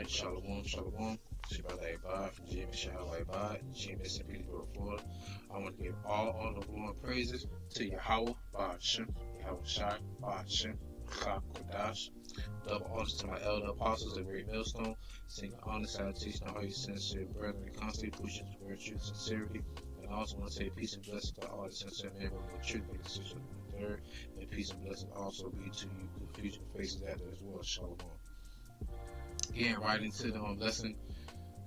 Alright, Shalom, Shalom. It's your brother AHBAD from GMS YAHAWAH, GMS in Peterborough, Florida. I want to give all honor, glory, and praises to YAHAWAH, YAHAWASHI, YAHAWASHI, Kodash. Double honors to my elder apostles of Great Millstone, singing honor, salutation, all your sincere brethren, constantly pushing virtue, sincerity. And I also want to say peace and blessings to all the sincere men who the truth, make decisions on the third. And peace and blessings also be to you, the future faces after as well. Shalom. Again, right into the lesson,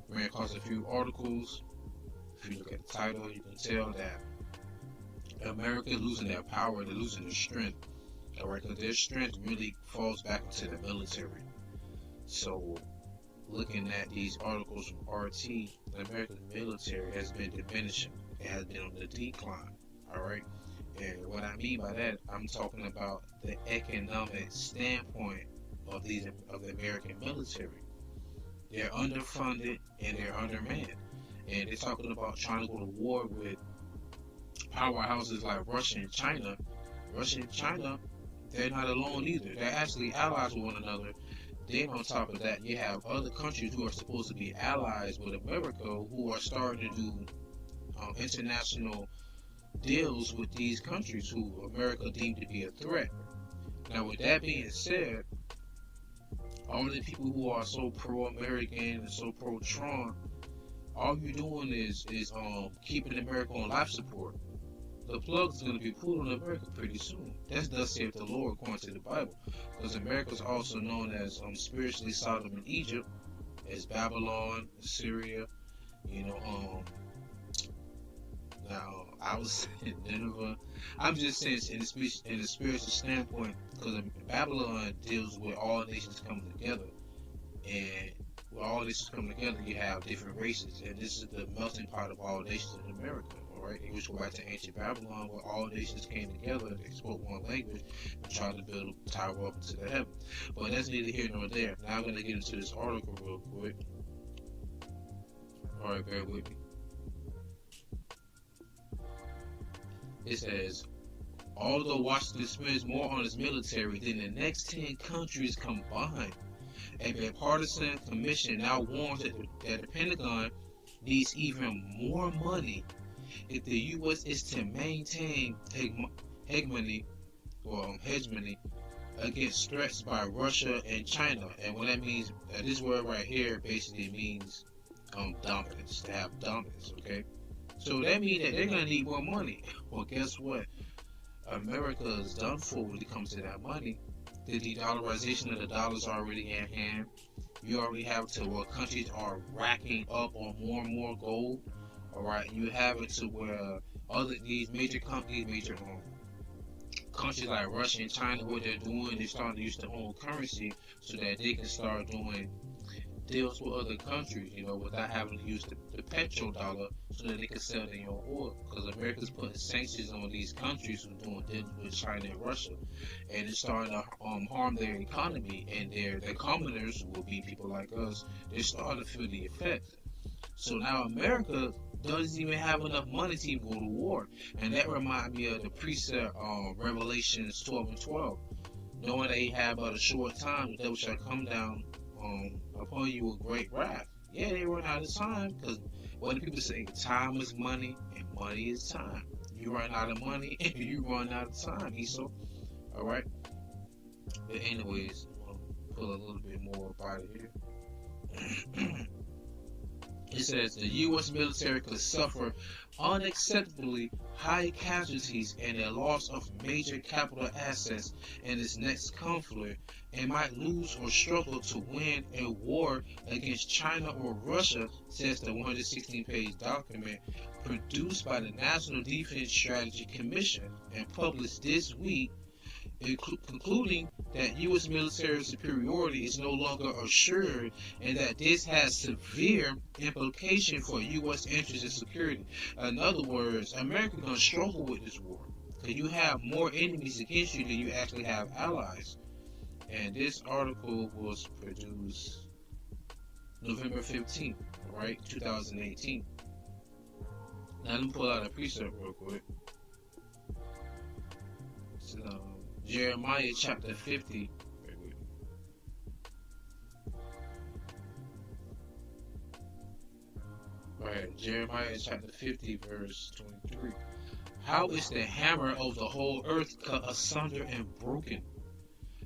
ran across a few articles. If you look at the title, you can tell that America is losing their power, they're losing their strength. Alright, because their strength really falls back into the military. So, looking at these articles from RT, the American military has been diminishing. It has been on the decline. Alright, and what I mean by that, I'm talking about the economic standpoint of the American military. They're underfunded and they're undermanned, and they're talking about trying to go to war with powerhouses like Russia and China. Russia and China, they're not alone either. They're actually allies with one another. Then on top of that, you have other countries who are supposed to be allies with America who are starting to do international deals with these countries who America deemed to be a threat. Now, with that being said, all the people who are so pro-American and so pro-Trump, all you're doing is keeping America on life support. The plug is going to be pulled on America pretty soon. That's thus saith the Lord according to the Bible. Because America is also known as spiritually Sodom and Egypt, as Babylon, Syria. Now I was in Nineveh. I'm just saying in the spiritual standpoint, because Babylon deals with all nations coming together, and with all nations coming together, you have different races, and this is the melting pot of all nations in America. Alright, it was go back to ancient Babylon, where all nations came together, they spoke one language, and tried to build a tower up into the heaven. But that's neither here nor there. Now I'm going to get into this article real quick. Alright, bear with me. It says, although Washington spends more on its military than the next 10 countries combined, a bipartisan commission now warns that the Pentagon needs even more money if the U.S. is to maintain hegemony against threats by Russia and China. And what that means, this word right here basically means dominance, to have dominance, okay? So that means that they're going to need more money. Well, guess what? America is done for when it comes to that money. The de-dollarization of the dollar is already in hand. You already have to where countries are racking up on more and more gold. Alright, you have it to where these major companies, countries like Russia and China, what they're doing, they're starting to use their own currency so that they can start doing deals with other countries, without having to use the petrodollar, so that they can sell their own oil. Because America's putting sanctions on these countries who are doing deals with China and Russia, and it's starting to harm their economy, and their commoners, who will be people like us, they're starting to feel the effects. So now America doesn't even have enough money to even go to war, and that reminds me of the precept Revelations 12 and 12, knowing they have but a short time, the devil shall come down upon you with great wrath. Yeah, they run out of time, because what do people say? Time is money, and money is time. You run out of money, and you run out of time. So, alright. But anyways, I'll pull a little bit more about it here. It says the U.S. military could suffer unacceptably high casualties and a loss of major capital assets in its next conflict, and might lose or struggle to win a war against China or Russia, says the 116-page document produced by the National Defense Strategy Commission and published this week, concluding that U.S. military superiority is no longer assured, and that this has severe implication for U.S. interests and security. In other words, America is going to struggle with this war, because you have more enemies against you than you actually have allies. And this article was produced November 15th, right, 2018. Now let me pull out a precept real quick. It's, Jeremiah chapter 50. Right, Jeremiah chapter 50, verse 23. How is the hammer of the whole earth cut asunder and broken?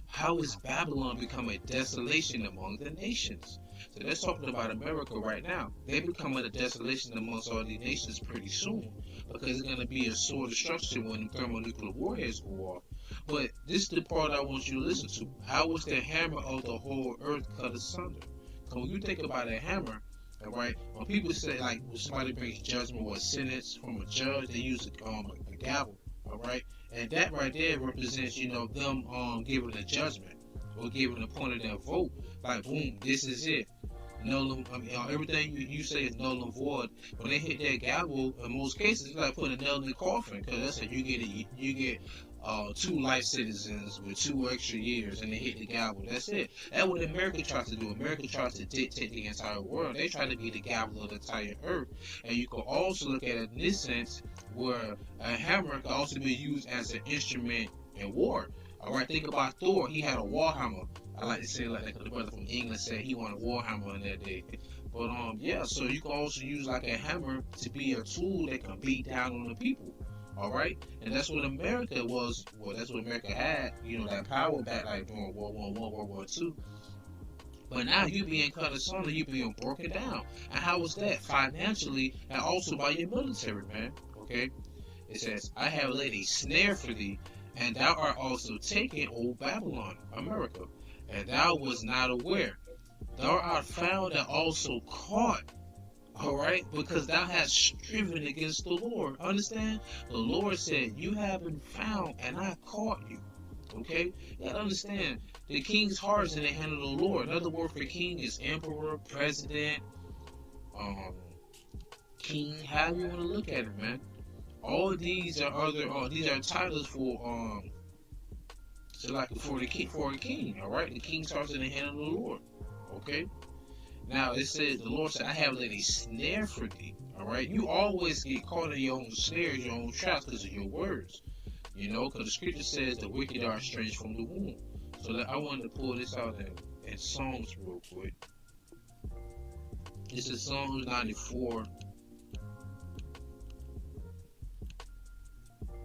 How is Babylon become a desolation among the nations? So that's talking about America right now. They're becoming a desolation amongst all the nations pretty soon, because it's going to be a sore destruction when the thermonuclear warheads go off. But this is the part I want you to listen to. How is the hammer of the whole earth cut asunder? Because when you think about a hammer, all right, when people say, like, when somebody brings judgment or a sentence from a judge, they use a gavel, all right, and that right there represents, them giving a judgment or giving a point of their vote, like, boom, this is it. Null, I mean, everything you say is null and void. When they hit that gavel, in most cases, it's like putting a nail in the coffin, because that's it. You get 2 life sentences with 2 extra years, and they hit the gavel. That's it. That's what America tries to do. America tries to dictate the entire world. They try to be the gavel of the entire earth. And you can also look at it in this sense, where a hammer can also be used as an instrument in war. All right, think about Thor. He had a war hammer. I like to say like the brother from England said he wanted a war hammer in that day. But yeah, so you can also use like a hammer to be a tool that can beat down on the people. All right, and that's what America was. Well, that's what America had. That power back like during World War I, World War II. But now you being cut asunder, you being broken down. And how was that? Financially and also by your military, man. Okay. It says, I have laid a snare for thee, and thou art also taken, O Babylon, America, and thou was not aware. Thou art found and also caught. Alright? Because thou hast striven against the Lord. Understand? The Lord said, you have been found, and I caught you. Okay? You gotta understand, the king's heart is in the hand of the Lord. Another word for king is emperor, president, king, however you want to look at it, man. All of these are these are titles for a king, all right? The king starts in the hand of the Lord, okay? Now it says the Lord said, "I have laid a snare for thee." All right, you always get caught in your own snares, your own traps because of your words, because the scripture says the wicked are estranged from the womb. So I wanted to pull this out in Psalms real quick. This is Psalms 94.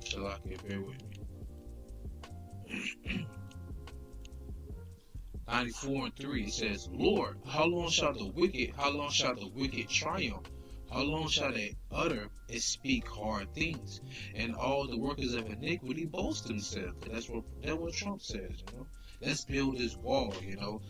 So I can bear with me. 94:3, it says, Lord, how long shall the wicked triumph? How long shall they utter and speak hard things? And all the workers of iniquity boast themselves. That's what Trump says, Let's build this wall,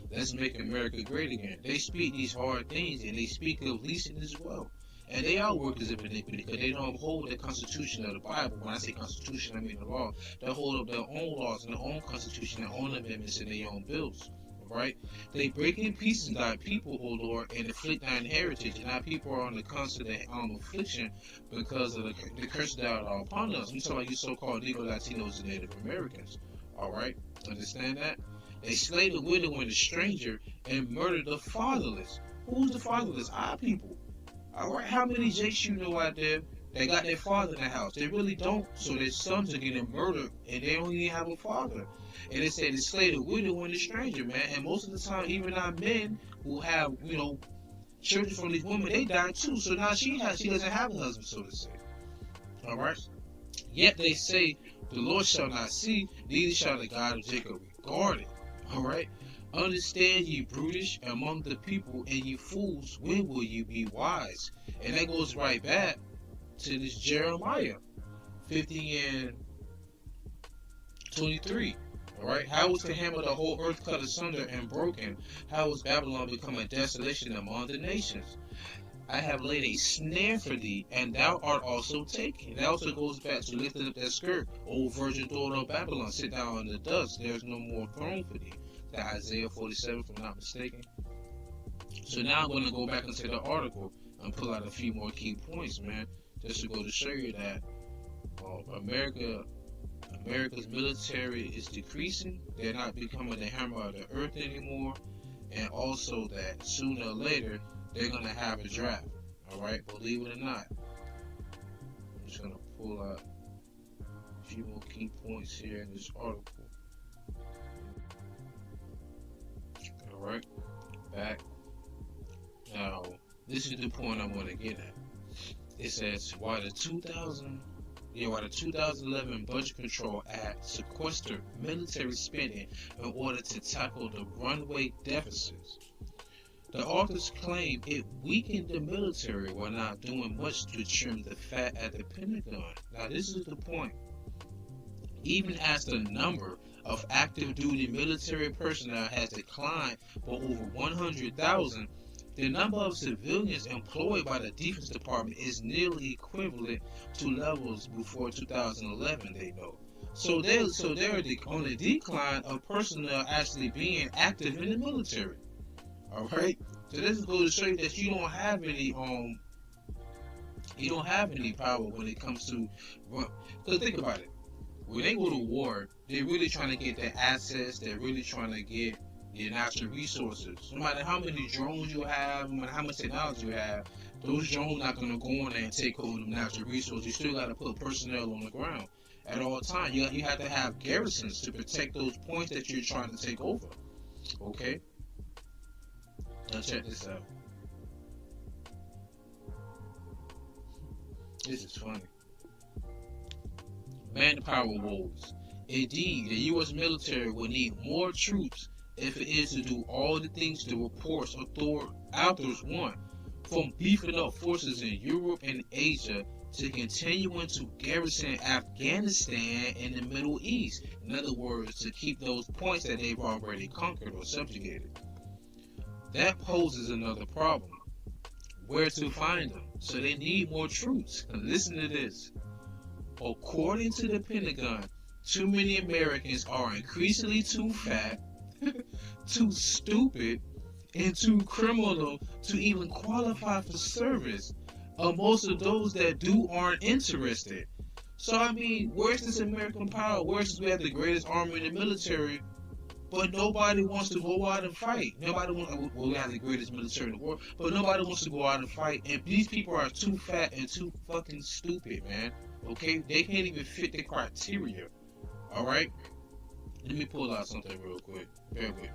Let's make America great again. They speak these hard things, and they speak of leasing as well. And they are workers of iniquity because they don't uphold the Constitution of the Bible. When I say Constitution, I mean the law. They hold up their own laws and their own Constitution, their own amendments, and their own bills. Right? They break in pieces thy people, O Lord, and afflict thine heritage. And our people are on the constant affliction because of the curse that are upon us. We talk about you so-called Negro, Latinos, and Native Americans. All right? Understand that? They slay the widow and the stranger and murder the fatherless. Who's the fatherless? Our people. All right, how many Jakes you know out there that got their father in the house? They really don't. So their sons are getting murdered, and they don't even have a father. And they say they slay the widow and the stranger, man. And most of the time, even our men who have, children from these women, they die too. So now she doesn't have a husband, so to say. All right. Yet they say, the Lord shall not see, neither shall the God of Jacob regard it. All right. Understand, ye brutish among the people, and ye fools, when will you be wise? And that goes right back to this Jeremiah 50 and 23. Alright, how was the hammer of the whole earth cut asunder and broken? How was Babylon become a desolation among the nations? I have laid a snare for thee, and thou art also taken. That also goes back to lifting up that skirt. O virgin daughter of Babylon, sit down in the dust. There is no more throne for thee. Isaiah 47, if I'm not mistaken. So now I'm going to go back into the article and pull out a few more key points, man, just to go to show you that America's military is decreasing. They're not becoming the hammer of the earth anymore, and also that sooner or later they're going to have a draft. All right, believe it or not. I'm just going to pull out a few more key points here in this article. Alright, back. Now, this is the point I want to get at. It says, while the 2011 Budget Control Act sequestered military spending in order to tackle the runaway deficits, the authors claim it weakened the military while not doing much to trim the fat at the Pentagon. Now, this is the point. Even as the number of active duty military personnel has declined by over 100,000, the number of civilians employed by the Defense Department is nearly equivalent to levels before 2011, they know. So they're on the decline of personnel actually being active in the military. Alright? So this is going to show you that you don't have any power when it comes to, because think about it. When they go to war, they're really trying to get their assets, they're really trying to get your natural resources. No matter how many drones you have, no matter how much technology you have, those drones not going to go in there and take over them natural resources. You still got to put personnel on the ground at all times. You have to have garrisons to protect those points that you're trying to take over. Okay? Now check this out. This is funny. Manpower woes. Indeed, the U.S. military will need more troops if it is to do all the things the reports authors want, from beefing up forces in Europe and Asia to continuing to garrison Afghanistan and the Middle East. In other words, to keep those points that they've already conquered or subjugated. That poses another problem. Where to find them? So they need more troops. And listen to this. According to the Pentagon, too many Americans are increasingly too fat, too stupid, and too criminal to even qualify for service. Most of those that do aren't interested. So I mean, where's this American power? Where's we have the greatest army in the military, but nobody wants to go out and fight. Nobody wants. Well, we have the greatest military in the world, but nobody wants to go out and fight. And these people are too fat and too fucking stupid, man. Okay, they can't even fit the criteria. All right, let me pull out something real quick. Bear with me.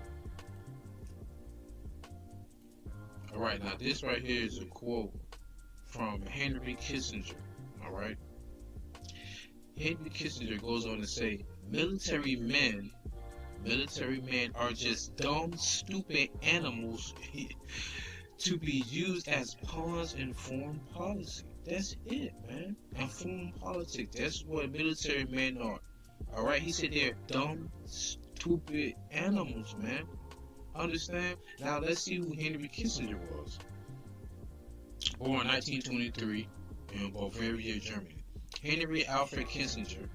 All right, now this right here is a quote from Henry Kissinger. All right, Henry Kissinger goes on to say, military men are just dumb, stupid animals to be used as pawns in foreign policy. That's it, man. And foreign politics, that's what military men are. Alright, he said they're dumb, stupid animals, man. Understand? Now let's see who Henry Kissinger was. Born 1923 in Bavaria, Germany. Henry Alfred Kissinger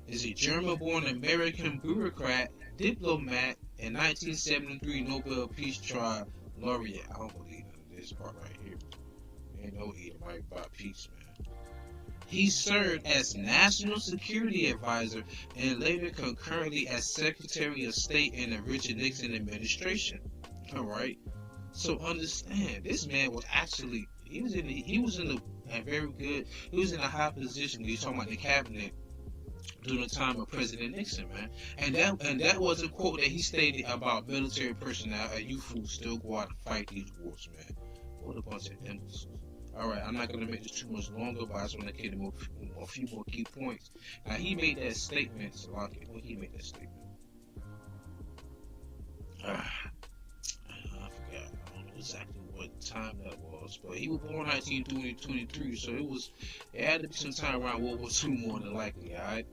is a German-born American bureaucrat, diplomat, and 1973 Nobel Peace Prize laureate. I don't believe in this part right here. Ain't no he right about peace, man. He served as National Security Advisor and later concurrently as Secretary of State in the Richard Nixon administration. All right. So understand, this man was actually he was in a high position. He was talking about the cabinet during the time of President Nixon, man. And that was a quote that he stated about military personnel, and you fools still go out and fight these wars, man. What a bunch of imbeciles. Alright, I'm not going to make this too much longer, but I just want to get him a few more key points. Now, he made that statement, so when he made that statement. I forgot. I don't know exactly what time that was, but he was born 1923, so it had to be some time around World War II more than likely, alright?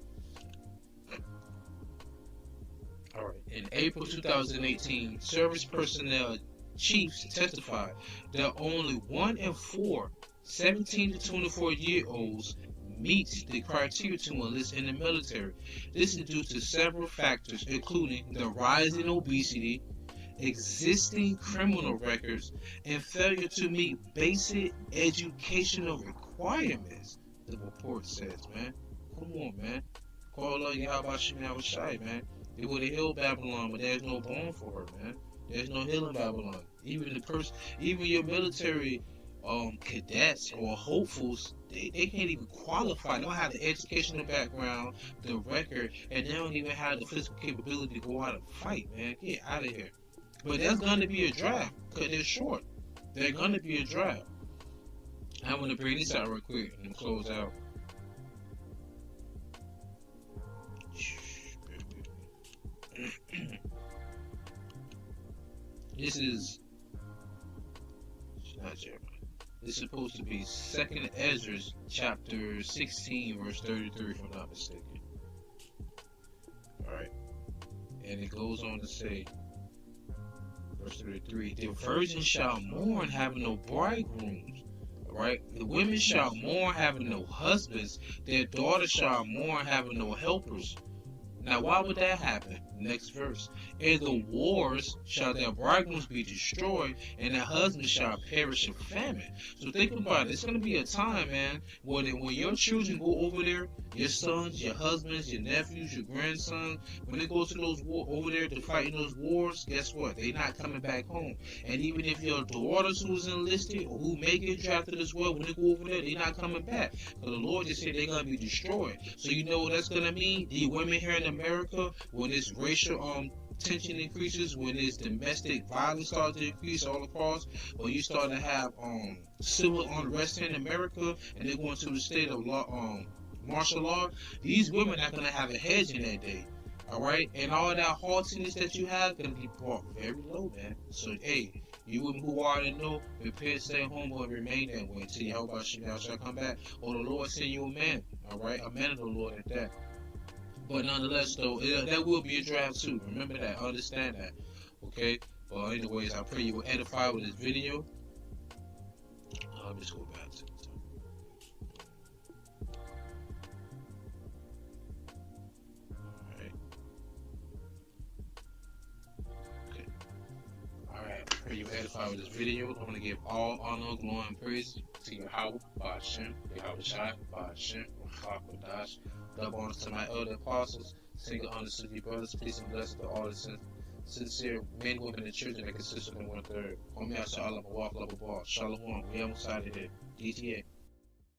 Alright, in April 2018, service personnel chiefs testified that only 1 in 4 17 to 24-year-olds meet the criteria to enlist in the military. This is due to several factors, including the rise in obesity, existing criminal records, and failure to meet basic educational requirements, the report says, man. Come on, man. Call YAHAWASHI, man. They would have healed Babylon, but there's no bone for her, man. There's no healing Babylon. Even your military cadets or hopefuls, they can't even qualify. They don't have the educational background, the record, and they don't even have the physical capability to go out and fight, man. Get out of here. But that's going to be a draft because they're short. There's gonna be a drought. I want to bring this out real quick and close out. This is not Jeremiah. This is supposed to be 2nd Ezra chapter 16 verse 33 if I'm not mistaken. Alright. And it goes on to say, verse 33, the virgin shall mourn having no bridegrooms. Right? The women shall mourn having no husbands. Their daughters shall mourn having no helpers. Now, why would that happen? Next verse. In the wars shall their bridegrooms be destroyed, and their husbands shall perish in famine. So think about it. It's going to be a time, man, when your children go over there, your sons, your husbands, your nephews, your grandsons, when they go to those over there to fight in those wars, guess what? They're not coming back home. And even if your daughters who's enlisted or who may get drafted as well, when they go over there, they're not coming back. Because the Lord just said they're going to be destroyed. So you know what that's going to mean? The women here in America, when this racial tension increases, when this domestic violence starts to increase all across, when you start to have civil unrest in America, and they're going to the state of law, martial law, these women are going to have a hedge in that day. Alright? And all that haughtiness that you have going to be brought very low, man. So, hey, you women who already know, prepare to stay home or remain that way until YAHAWASHI shall come back, or the Lord send you a man. Alright? A man of the Lord at that. But nonetheless, though, that will be a draft too. Remember that. Understand that. Okay? But anyways, I pray you will edify with this video. Let me just go back to the top. Alright. Okay. Alright. I pray you edify with this video. I want to give all honor, glory, and praise to YAHAWAH, by SHAM, YAHAWASHI, by SHAM, HALAL. Love honors to my elder apostles, single honors to your brothers, peace and blessings to all the sincere men, women, and children that consist of 1/3. On me, I say, Allah, walk, love, ball. Shalom, we almost out of here. DTA.